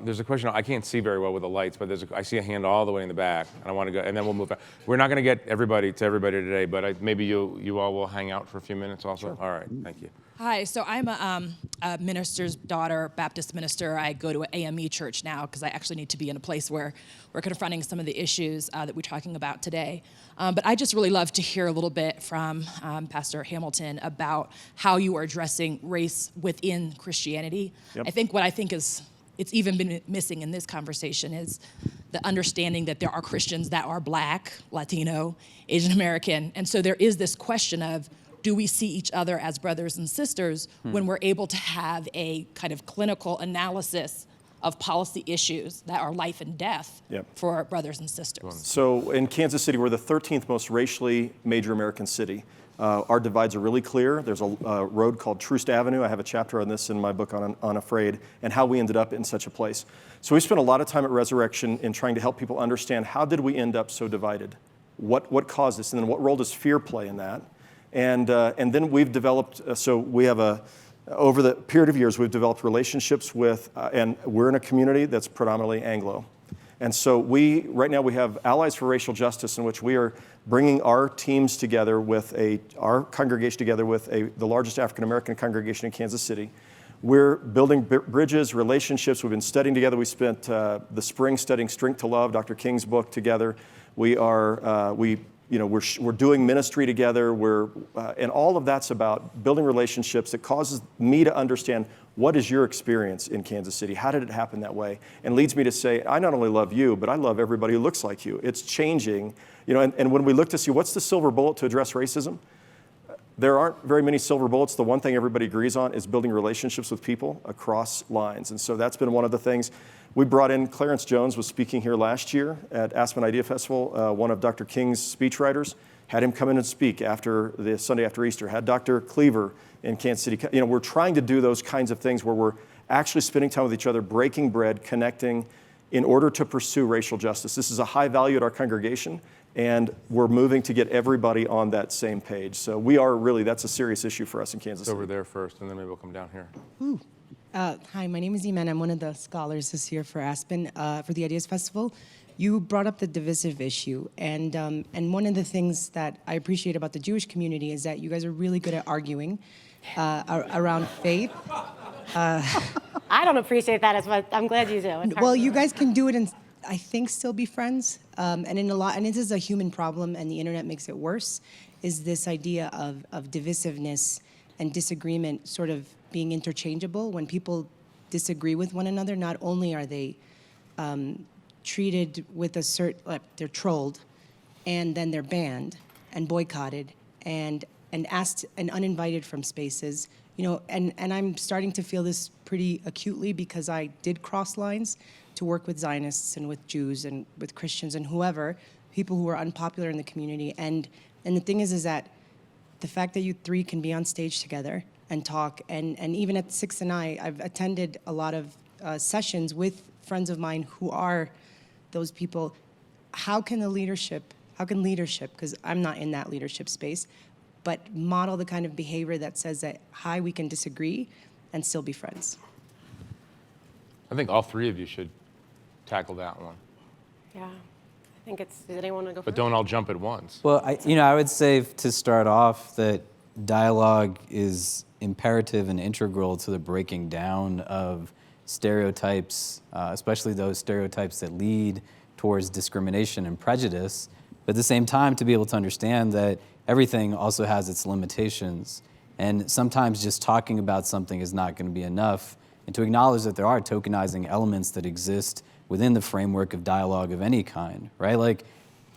There's a question. I can't see very well with the lights, but I see a hand all the way in the back, and I want to go, and then we'll move on. We're not going to get everybody today, but maybe you all will hang out for a few minutes also. Sure. All right, thank you. Hi, so I'm a minister's daughter, Baptist minister. I go to an AME church now because I actually need to be in a place where we're confronting some of the issues that we're talking about today. But I just really love to hear a little bit from Pastor Hamilton about how you are addressing race within Christianity. Yep. I think it's even been missing in this conversation is the understanding that there are Christians that are Black, Latino, Asian American. And so there is this question of, do we see each other as brothers and sisters when we're able to have a kind of clinical analysis of policy issues that are life and death for our brothers and sisters? So in Kansas City, we're the 13th most racially major American city. Our divides are really clear. There's a road called Troost Avenue. I have a chapter on this in my book on Unafraid, and how we ended up in such a place. So we spent a lot of time at Resurrection in trying to help people understand, how did we end up so divided? What caused this? And then what role does fear play in that? And then we've developed, over the period of years, we've developed relationships with, and we're in a community that's predominantly Anglo. And so right now we have Allies for Racial Justice, in which we are bringing our teams together our congregation together with the largest African-American congregation in Kansas City. We're building bridges, relationships. We've been studying together. We spent the spring studying Strength to Love, Dr. King's book, together. We're doing ministry together. And all of that's about building relationships that causes me to understand, what is your experience in Kansas City? How did it happen that way? And leads me to say, I not only love you, but I love everybody who looks like you. It's changing. And when we look to see what's the silver bullet to address racism, there aren't very many silver bullets. The one thing everybody agrees on is building relationships with people across lines. And so that's been one of the things. We brought in Clarence Jones, was speaking here last year at Aspen Idea Festival, one of Dr. King's speechwriters, had him come in and speak after the Sunday after Easter, had Dr. Cleaver in Kansas City. You know, we're trying to do those kinds of things where we're actually spending time with each other, breaking bread, connecting in order to pursue racial justice. This is a high value at our congregation, and we're moving to get everybody on that same page. So we are really, that's a serious issue for us in Kansas City. Over there first, and then maybe we'll come down here. Hi, my name is Iman. I'm one of the scholars this year for Aspen, for the Ideas Festival. You brought up the divisive issue, and one of the things that I appreciate about the Jewish community is that you guys are really good at arguing around faith. I don't appreciate that as much. I'm glad you do. It's hard Well, to you do. guys can do it and I think still be friends. And this is a human problem, and the internet makes it worse, is this idea of divisiveness and disagreement sort of being interchangeable. When people disagree with one another, not only are they treated with a certain, like they're trolled, and then they're banned and boycotted and asked and uninvited from spaces. You know, and I'm starting to feel this pretty acutely because I did cross lines to work with Zionists and with Jews and with Christians and whoever, people who are unpopular in the community. And the thing is that the fact that you three can be on stage together and talk, and even at Six and I've attended a lot of sessions with friends of mine who are those people. How can leadership, because I'm not in that leadership space, but model the kind of behavior that says that, hi, we can disagree and still be friends? I think all three of you should tackle that one. Yeah. I think it's, does anyone want to go But first? don't all jump at once. Well, I would say to start off that dialogue is imperative and integral to the breaking down of stereotypes, especially those stereotypes that lead towards discrimination and prejudice. But at the same time, to be able to understand that everything also has its limitations. And sometimes just talking about something is not going to be enough. And to acknowledge that there are tokenizing elements that exist within the framework of dialogue of any kind, right? Like,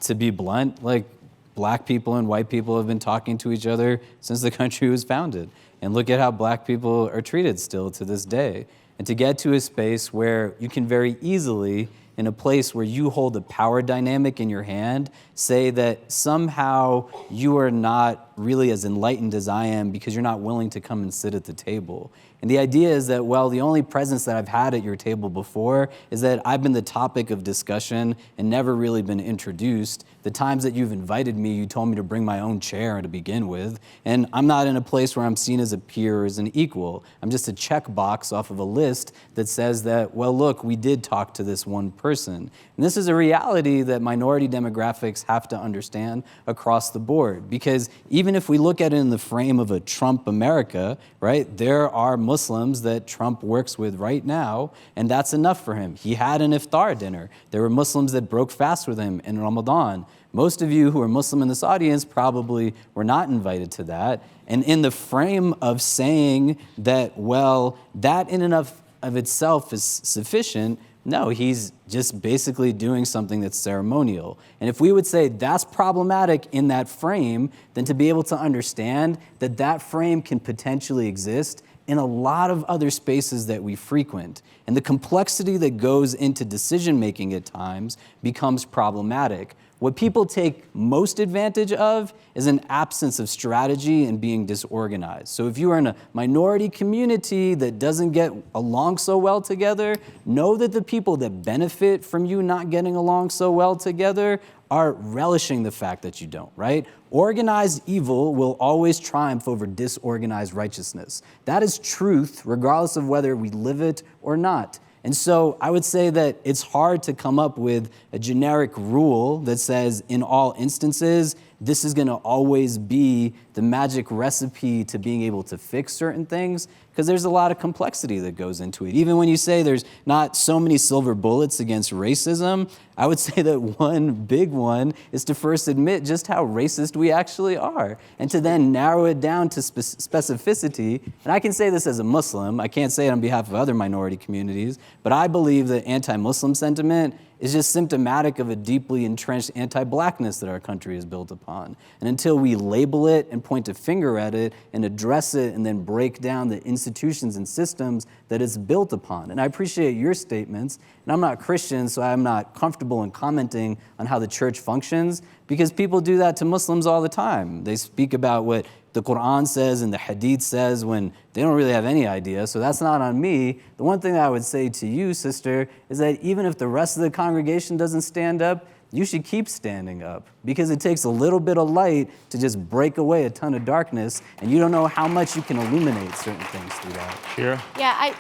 to be blunt, like, black people and white people have been talking to each other since the country was founded. And look at how black people are treated still to this day. And to get to a space where you can very easily, in a place where you hold a power dynamic in your hand, say that somehow you are not really as enlightened as I am because you're not willing to come and sit at the table. And the idea is that, well, the only presence that I've had at your table before is that I've been the topic of discussion and never really been introduced. The times that you've invited me, you told me to bring my own chair to begin with. And I'm not in a place where I'm seen as a peer or as an equal. I'm just a checkbox off of a list that says that, well, look, we did talk to this one person. And this is a reality that minority demographics have to understand across the board. Because even if we look at it in the frame of a Trump America, right, there are Muslims that Trump works with right now, and that's enough for him. He had an iftar dinner. There were Muslims that broke fast with him in Ramadan. Most of you who are Muslim in this audience probably were not invited to that. And in the frame of saying that, well, that in and of itself is sufficient, no, he's just basically doing something that's ceremonial. And if we would say that's problematic in that frame, then to be able to understand that that frame can potentially exist in a lot of other spaces that we frequent. And the complexity that goes into decision-making at times becomes problematic. What people take most advantage of is an absence of strategy and being disorganized. So if you are in a minority community that doesn't get along so well together, know that the people that benefit from you not getting along so well together are relishing the fact that you don't, right? Organized evil will always triumph over disorganized righteousness. That is truth, regardless of whether we live it or not. And so I would say that it's hard to come up with a generic rule that says in all instances, this is going to always be the magic recipe to being able to fix certain things, because there's a lot of complexity that goes into it. Even when you say there's not so many silver bullets against racism, I would say that one big one is to first admit just how racist we actually are, and to then narrow it down to specificity. And I can say this as a Muslim, I can't say it on behalf of other minority communities, but I believe that anti-Muslim sentiment is just symptomatic of a deeply entrenched anti-blackness that our country is built upon. And until we label it and point a finger at it and address it and then break down the institutions and systems that it's built upon. And I appreciate your statements, and I'm not Christian, so I'm not comfortable in commenting on how the church functions, because people do that to Muslims all the time. They speak about what the Quran says and the Hadith says when they don't really have any idea, so that's not on me. The one thing that I would say to you, sister, is that even if the rest of the congregation doesn't stand up, you should keep standing up, because it takes a little bit of light to just break away a ton of darkness, and you don't know how much you can illuminate certain things through that. Shira? Yeah,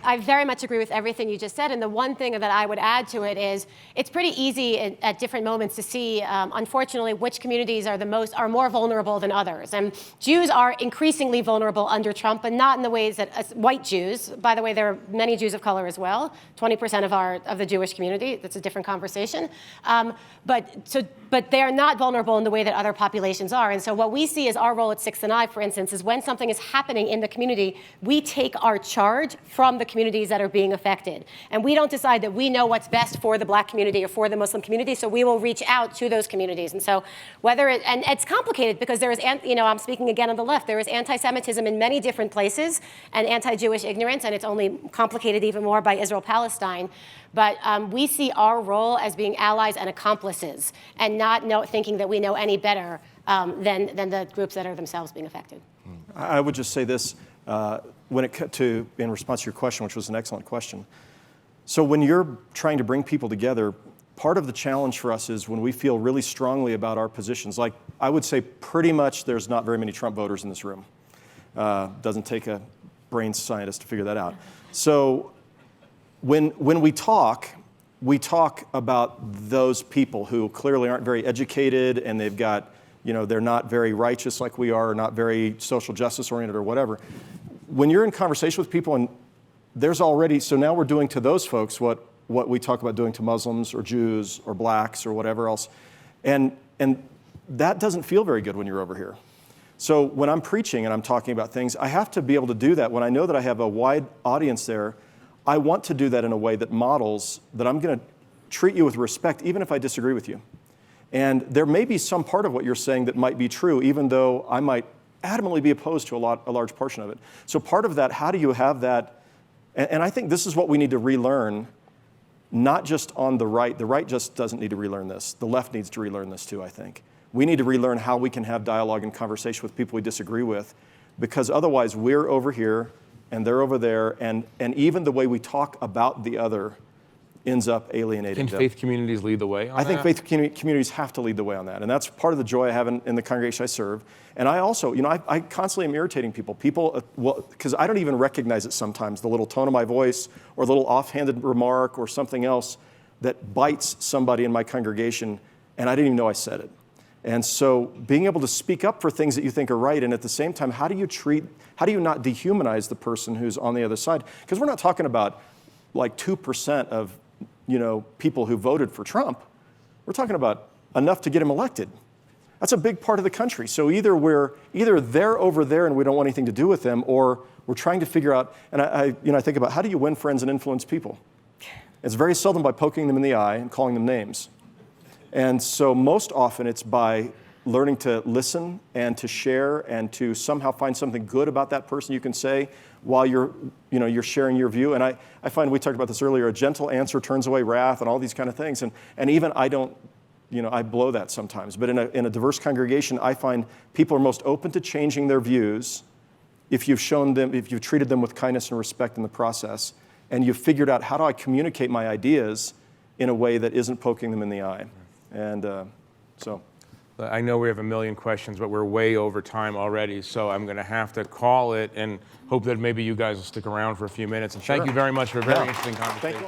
I very much agree with everything you just said. And the one thing that I would add to it is it's pretty easy at different moments to see, unfortunately, which communities are more vulnerable than others. And Jews are increasingly vulnerable under Trump, but not in the ways that white Jews. By the way, there are many Jews of color as well. 20% of the Jewish community. That's a different conversation. But they are not vulnerable in the way that other populations are. And so what we see as our role at 6th and I, for instance, is when something is happening in the community, we take our charge from the communities that are being affected. And we don't decide that we know what's best for the Black community or for the Muslim community, so we will reach out to those communities. And so and it's complicated because there is, I'm speaking again on the left, there is anti-Semitism in many different places and anti-Jewish ignorance, and it's only complicated even more by Israel-Palestine. But we see our role as being allies and accomplices, and not thinking that we know any better than the groups that are themselves being affected. I would just say this, in response to your question, which was an excellent question. So when you're trying to bring people together, part of the challenge for us is when we feel really strongly about our positions. Like, I would say pretty much there's not very many Trump voters in this room. Doesn't take a brain scientist to figure that out. So when we talk about those people who clearly aren't very educated, and they've got, they're not very righteous like we are, or not very social justice oriented or whatever. When you're in conversation with people, and so now we're doing to those folks what we talk about doing to Muslims or Jews or blacks or whatever else. And that doesn't feel very good when you're over here. So when I'm preaching and I'm talking about things, I have to be able to do that. When I know that I have a wide audience there, I want to do that in a way that models that I'm going to treat you with respect, even if I disagree with you. And there may be some part of what you're saying that might be true, even though I might adamantly be opposed to a large portion of it. So part of that, how do you have that? And I think this is what we need to relearn, not just on the right. The right just doesn't need to relearn this. The left needs to relearn this too, I think. We need to relearn how we can have dialogue and conversation with people we disagree with, because otherwise we're over here and they're over there, and even the way we talk about the other ends up alienating them. Can faith communities lead the way on that? I think faith communities have to lead the way on that, and that's part of the joy I have in the congregation I serve. And I also, I constantly am irritating people. Because I don't even recognize it sometimes, the little tone of my voice or the little offhanded remark or something else that bites somebody in my congregation, and I didn't even know I said it. And so being able to speak up for things that you think are right, and at the same time, how do you not dehumanize the person who's on the other side? Because we're not talking about like 2% of people who voted for Trump. We're talking about enough to get him elected. That's a big part of the country. So either they're over there and we don't want anything to do with them, or we're trying to figure out, and I think about, how do you win friends and influence people? It's very seldom by poking them in the eye and calling them names. And so most often it's by learning to listen and to share and to somehow find something good about that person you can say while you're sharing your view. And I find, we talked about this earlier, a gentle answer turns away wrath and all these kind of things. And even I don't, I blow that sometimes. But in a diverse congregation, I find people are most open to changing their views if you've treated them with kindness and respect in the process, and you've figured out, how do I communicate my ideas in a way that isn't poking them in the eye? And so. I know we have a million questions, but we're way over time already, so I'm going to have to call it and hope that maybe you guys will stick around for a few minutes. And thank you very much for a very interesting conversation.